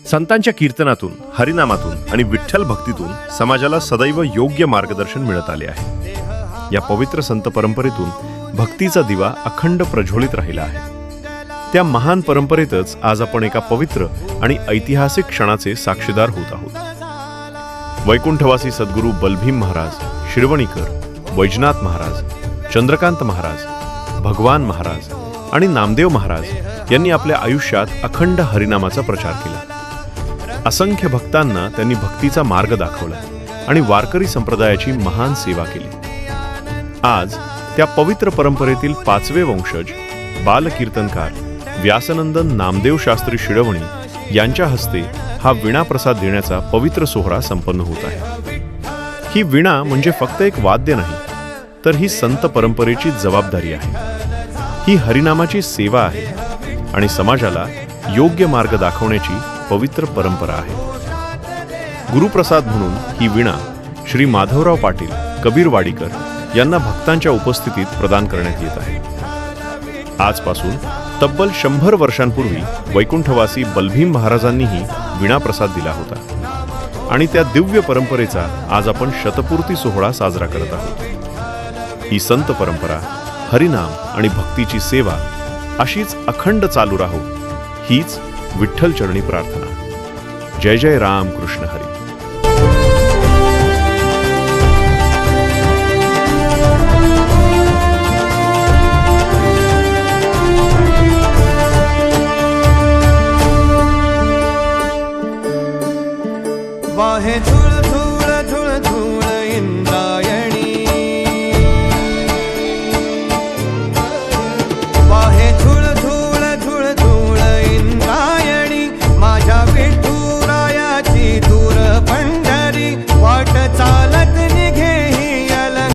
संतांच्या कीर्तनातून, हरिनामातून आणि विठ्ठल भक्तीतून समाजाला सदैव योग्य मार्गदर्शन मिळत आले आहे. या पवित्र संत परंपरेतून भक्तीचा दिवा अखंड प्रज्वलित राहिला आहे. त्या महान परंपरेतच आज आपण एका पवित्र आणि ऐतिहासिक क्षणाचे साक्षीदार होत आहोत. वैकुंठवासी सद्गुरू बलभीम महाराज, शिरवणीकर, वैजनाथ महाराज, चंद्रकांत महाराज, भगवान महाराज आणि नामदेव महाराज यांनी आपल्या आयुष्यात अखंड हरिनामाचा प्रचार केला. असंख्य भक्तांना त्यांनी भक्तीचा मार्ग दाखवला आणि वारकरी संप्रदायाची महान सेवा केली. आज त्या पवित्र परंपरेतील 5वे वंशज बालकीर्तनकार व्यासनंदन नामदेव शास्त्री शिरवणी यांच्या हस्ते हा वीणा प्रसाद देण्याचा पवित्र सोहळा संपन्न होत आहे. ही वीणा म्हणजे फक्त एक वाद्य नाही, तर ही संत परंपरेची जबाबदारी आहे. ही हरिनामाची सेवा आहे आणि समाजाला योग्य मार्ग दाखवण्याची पवित्र परंपरा आहे. गुरुप्रसाद म्हणून ही वीणा श्री माधवराव पाटील, कबीर वाडीकर यांना भक्तांच्या उपस्थितीत प्रदान करण्यात येत आहे. आजपासून तब्बल 100 वर्षांपूर्वी वैकुंठवासी बलभीम महाराजांनीही वीणा प्रसाद दिला होता आणि त्या दिव्य परंपरेचा आज आपण शतपूर्ती सोहळा साजरा करत आहोत. ही संत परंपरा, हरिनाम आणि भक्तीची सेवा अशीच अखंड चालू राहो, हीच विठ्ठल चरणी प्रार्थना. जय जय राम कृष्ण हरी. वाहे